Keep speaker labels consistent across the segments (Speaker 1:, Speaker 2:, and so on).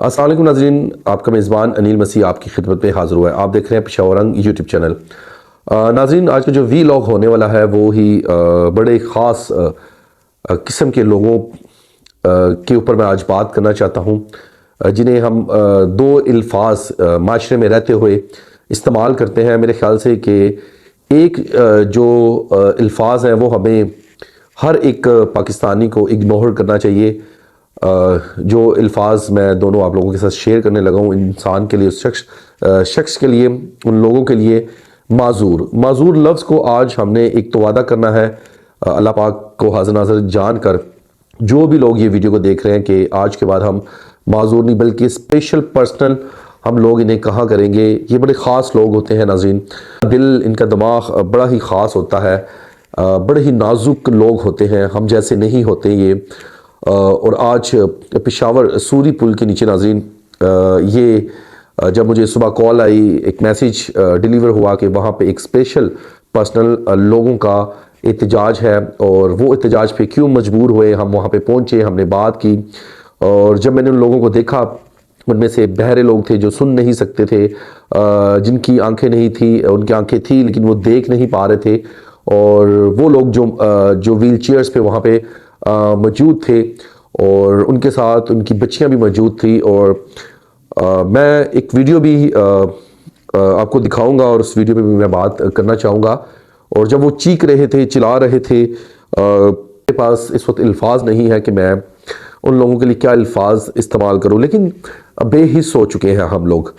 Speaker 1: अस्सलाम वालेकुम नाज़रीन, आपका मेज़बान अनिल मसीह आपकी खिदमत पे हाज़िर हुआ है। आप देख रहे हैं पेशावर रंग यूट्यूब चैनल। नाज़रीन, आज का जो वीलॉग होने वाला है वो ही बड़े ख़ास किस्म के लोगों के ऊपर मैं आज बात करना चाहता हूँ, जिन्हें हम दो अल्फाज माशरे में रहते हुए इस्तेमाल करते हैं। मेरे ख्याल से कि एक जो अल्फाज हैं वो हमें हर एक पाकिस्तानी को इग्नोर करना चाहिए। जो अल्फाज मैं दोनों आप लोगों के साथ शेयर करने लगा हूँ, इंसान के लिए, उस शख्स के लिए, उन लोगों के लिए, माजूर लफ्ज़ को आज हमने एक तो वादा करना है अल्लाह पाक को हाज़िर नाज़िर जान कर, जो भी लोग ये वीडियो को देख रहे हैं, कि आज के बाद हम माजूर नहीं बल्कि स्पेशल पर्सनल हम लोग इन्हें कहा करेंगे। ये बड़े ख़ास लोग होते हैं नाज़रीन, दिल, इनका दिमाग बड़ा ही ख़ास होता है, बड़े ही नाजुक लोग होते हैं, हम जैसे नहीं होते ये। और आज पेशावर सूरी पुल के नीचे नाज़रीन, ये जब मुझे सुबह कॉल आई, एक मैसेज डिलीवर हुआ कि वहाँ पे एक स्पेशल पर्सनल लोगों का एहतजाज है, और वो एहतजाज पे क्यों मजबूर हुए, हम वहाँ पे पहुँचे, हमने बात की। और जब मैंने उन लोगों को देखा, उनमें से बहरे लोग थे जो सुन नहीं सकते थे, जिनकी आंखें नहीं थी, उनकी आंखें थी लेकिन वो देख नहीं पा रहे थे, और वो लोग जो व्हील चेयर्स पे वहाँ पे मौजूद थे, और उनके साथ उनकी बच्चियां भी मौजूद थी। और मैं एक वीडियो भी आपको दिखाऊंगा, और उस वीडियो में भी मैं बात करना चाहूँगा। और जब वो चीख रहे थे, चिल्ला रहे थे, मेरे पास इस वक्त अल्फाज नहीं है कि मैं उन लोगों के लिए क्या अल्फाज इस्तेमाल करूँ, लेकिन बेहिस हो चुके हैं हम लोग,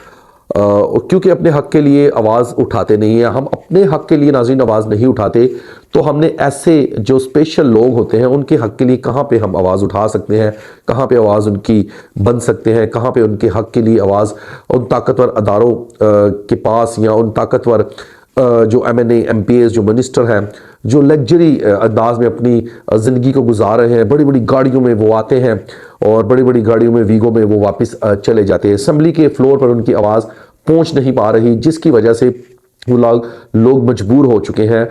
Speaker 1: क्योंकि अपने हक़ के लिए आवाज़ उठाते नहीं हैं। हम अपने हक़ के लिए नाज़रीन आवाज़ नहीं उठाते, तो हमने ऐसे जो स्पेशल लोग होते हैं उनके हक़ के लिए कहाँ पे हम आवाज़ उठा सकते हैं, कहाँ पे आवाज़ उनकी बन सकते हैं, कहाँ पे उनके हक़ के लिए आवाज़ उन ताकतवर अदारों के पास, या उन ताकतवर जो MNA MPs जो मिनिस्टर हैं, जो लग्जरी अंदाज में अपनी ज़िंदगी को गुजार रहे हैं, बड़ी बड़ी गाड़ियों में वो आते हैं, और बड़ी बड़ी गाड़ियों में, वीगो में वो वापस चले जाते हैं। असम्बली के फ्लोर पर उनकी आवाज़ पहुंच नहीं पा रही, जिसकी वजह से वो लोग मजबूर हो चुके हैं।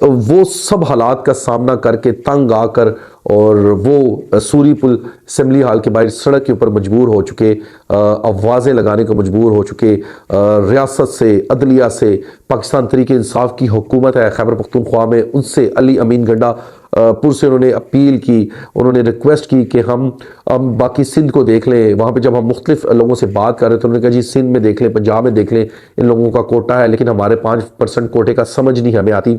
Speaker 1: वो सब हालात का सामना करके तंग आकर, और वो सूरी पुल असम्बली हाल के बाहर सड़क के ऊपर मजबूर हो चुके, आवाज़ें लगाने को मजबूर हो चुके। रियासत से, अदलिया से, पाकिस्तान तहरीक इंसाफ की हुकूमत है खैबर पख्तूनख्वा में, उनसे, अली अमीन गंडा पुर से उन्होंने अपील की, उन्होंने रिक्वेस्ट की कि हम बाकी सिंध को देख लें। वहाँ पे जब हम मुख्तलिफ लोगों से बात कर रहे थे, उन्होंने कहा जी सिंध में देख लें, पंजाब में देख लें, इन लोगों का कोटा है, लेकिन हमारे 5% कोटे का समझ नहीं हमें आती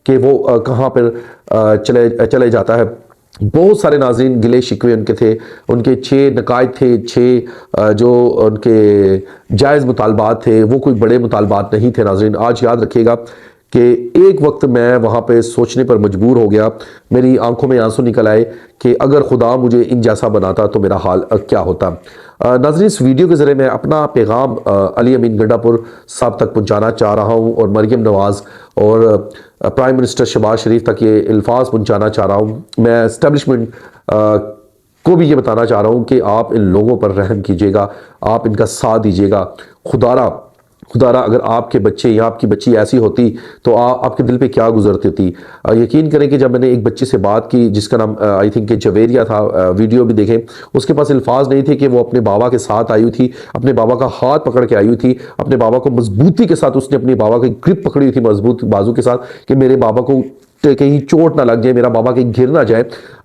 Speaker 1: कि वो कहाँ पर चले जाता है। बहुत सारे नाज़रीन गिले शिकवे उनके थे, उनके 6 नकायद थे, 6 जो उनके जायज़ मुतालबात थे, वो कोई बड़े मुतालबात नहीं थे नाज़रीन। आज याद रखिएगा कि एक वक्त मैं वहाँ पे सोचने पर मजबूर हो गया, मेरी आंखों में आंसू निकल आए कि अगर खुदा मुझे इन जैसा बनाता तो मेरा हाल क्या होता। नाज़रीन, इस वीडियो के ज़रिए मैं अपना पैगाम अली अमीन गंडापुर साहब तक पहुँचाना चाह रहा हूँ, और मरियम नवाज़ और प्राइम मिनिस्टर शहबाज शरीफ तक ये अल्फाज पहुँचाना चाह रहा हूँ। मैं इस्टेब्लिशमेंट को भी ये बताना चाह रहा हूँ कि आप इन लोगों पर रहम कीजिएगा, आप इनका साथ दीजिएगा। खुदारा अगर आपके बच्चे या आपकी बच्ची ऐसी होती तो आपके दिल पे क्या गुजरती होती। यकीन करें कि जब मैंने एक बच्चे से बात की जिसका नाम आई थिंक जवेरिया था, वीडियो भी देखें, उसके पास अल्फाज नहीं थे कि वो अपने बाबा के साथ आई हुई थी, अपने बाबा का हाथ पकड़ के आई हुई थी, अपने बाबा को मजबूती के साथ उसने अपने बाबा की ग्रिप पकड़ी हुई थी, मजबूत बाजू के साथ, कि मेरे बाबा को कहीं चोट ना लग जाए, मेरा बाबा कहीं गिर ना जाए।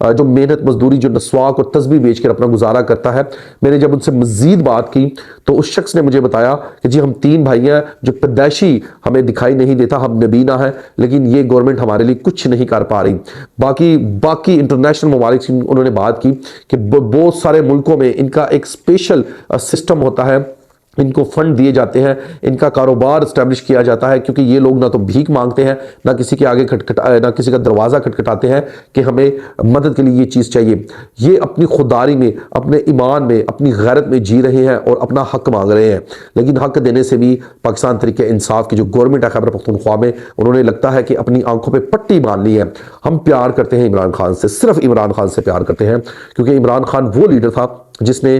Speaker 1: जो मेहनत मजदूरी, जो नस्वाक और तस्बीह बेचकर अपना गुजारा करता है। मैंने जब उनसे मजीद बात की तो उस शख्स ने मुझे बताया कि जी हम 3 भाई हैं, जो पैदाइशी हमें दिखाई नहीं देता, हम नबीना है, लेकिन ये गवर्नमेंट हमारे लिए कुछ नहीं कर पा रही। बाकी इंटरनेशनल ममालिक से उन्होंने बात की कि बहुत सारे मुल्कों में इनका एक स्पेशल सिस्टम होता है, इनको फंड दिए जाते हैं, इनका कारोबार इस्टेब्लिश किया जाता है, क्योंकि ये लोग ना तो भीख मांगते हैं, ना किसी के आगे ना किसी का दरवाज़ा खटखटाते हैं कि हमें मदद के लिए ये चीज़ चाहिए। ये अपनी खुदारी में, अपने ईमान में, अपनी गैरत में जी रहे हैं और अपना हक मांग रहे हैं। लेकिन हक देने से भी पाकिस्तान तहरीक इंसाफ की जो गवर्नमेंट है खैबर पख्तूनख्वा में, उन्होंने लगता है कि अपनी आंखों पर पट्टी बांध ली है। हम प्यार करते हैं इमरान खान से, सिर्फ इमरान खान से प्यार करते हैं, क्योंकि इमरान खान वो लीडर था जिसने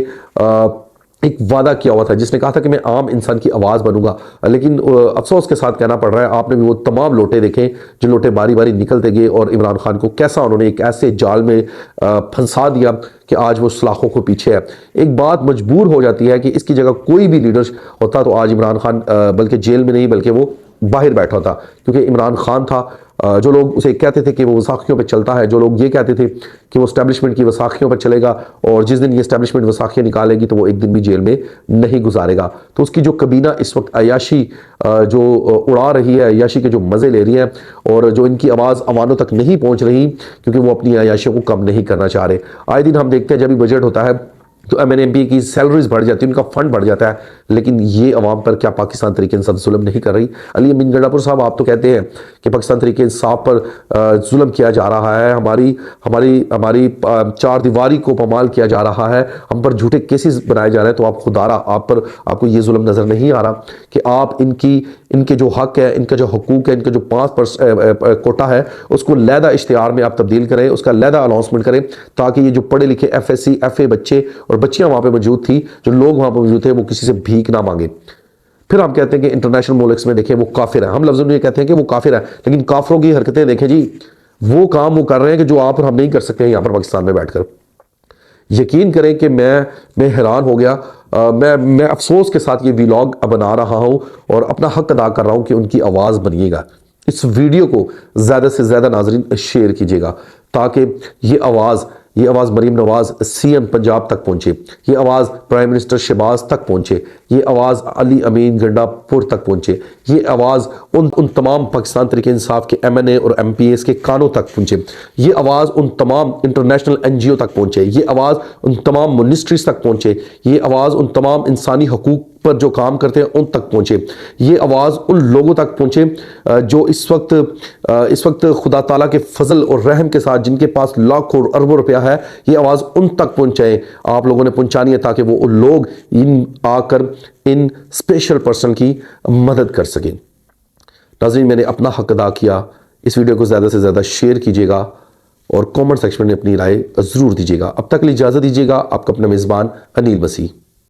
Speaker 1: एक वादा किया हुआ था, जिसने कहा था कि मैं आम इंसान की आवाज़ बनूंगा। लेकिन अफसोस के साथ कहना पड़ रहा है, आपने भी वो तमाम लोटे देखे जो लोटे बारी बारी निकलते गए और इमरान खान को कैसा उन्होंने एक ऐसे जाल में फंसा दिया कि आज वो सलाखों को पीछे है। एक बात मजबूर हो जाती है कि इसकी जगह कोई भी लीडर होता तो आज इमरान खान बल्कि जेल में नहीं बल्कि वो बाहर बैठा था, क्योंकि इमरान खान था। जो लोग उसे कहते थे कि वो वसाखियों पर चलता है, जो लोग ये कहते थे कि वो स्टैब्लिशमेंट की वसाखियों पर चलेगा और जिस दिन ये स्टैब्लिशमेंट वसाखियाँ निकालेगी तो वो एक दिन भी जेल में नहीं गुजारेगा। तो उसकी जो कबीना इस वक्त अयाशी जो उड़ा रही है, अयाशी के जो मज़े ले रही है और जो इनकी आवाज़ अवानों तक नहीं पहुँच रही, क्योंकि वो अपनी अयाशियों को कम नहीं करना चाह रहे। आए दिन हम देखते हैं जब भी बजट होता है तो MNMP की सैलरीज बढ़ जाती है, उनका फंड बढ़ जाता है, लेकिन ये अवाम पर क्या पाकिस्तान तरीके इंसाफ जुल्म नहीं कर रही? अली अमीन गंडापुर साहब, आप तो कहते हैं कि पाकिस्तान तरीके इंसाफ पर जुल्म किया जा रहा है, हमारी हमारी हमारी चार दीवारी को पमाल किया जा रहा है, हम पर झूठे केसेस बनाए जा रहे हैं। तो आप खुदारा आपको ये जुल्म नज़र नहीं आ रहा कि आप इनके जो हक है, इनका जो हकूक है, इनका जो 5% कोटा है, उसको लहदा इश्तिहार में आप तब्दील करें, उसका लहदा अनाउंसमेंट करें, ताकि ये जो पढ़े लिखे FSC FA बच्चे और बच्चियां वहां पे मौजूद थी, जो लोग वहां पे मौजूद थे, वो किसी से भीख ना मांगे। फिर हम कहते हैं कि इंटरनेशनल मुल्क में देखें वो काफिर है, हम लफ्ज़ों में ये कहते हैं कि वो काफिर है, लेकिन काफिरों की हरकतें देखें जी, वो काम वो कर रहे हैं कि जो आप और हम नहीं कर सकते हैं यहाँ पर पाकिस्तान में बैठकर। यकीन करें कि मैं हैरान हो गया। मैं अफसोस के साथ ये व्लॉग बना रहा हूँ और अपना हक अदा कर रहा हूँ कि उनकी आवाज़ बनिएगा। इस वीडियो को ज़्यादा से ज़्यादा नाजरीन शेयर कीजिएगा, ताकि ये आवाज़ मरीम नवाज़ CM पंजाब तक पहुँचे, ये आवाज़ प्राइम मिनिस्टर शहबाज तक पहुँचे, ये आवाज़ अली अमीन गंडापुर तक पहुँचे, ये आवाज़ उन तमाम पाकिस्तान तरीके इंसाफ के MNA और MPAs के कानों तक पहुँचे, ये आवाज़ उन तमाम इंटरनेशनल NGO तक पहुँचे, ये आवाज़ उन तमाम मिनिस्ट्रीज तक पहुँचे, ये आवाज़ उन तमाम इंसानी हकूक़ पर जो काम करते हैं उन तक पहुँचे, ये आवाज़ उन लोगों तक पहुँचे जो इस वक्त खुदा ताला के फजल और रहम के साथ जिनके पास लाखों अरबों रुपया है, ये आवाज़ उन तक पहुँचाए। आप लोगों ने पहुँचानी है ताकि वो लोग आकर इन स्पेशल पर्सन की मदद कर सकें। नाज़रीन, मैंने अपना हक अदा किया। इस वीडियो को ज़्यादा से ज़्यादा शेयर कीजिएगा और कमेंट सेक्शन में अपनी राय ज़रूर दीजिएगा। अब तक के लिए इजाज़त दीजिएगा। आपका अपना मेज़बान अनिल मसीह।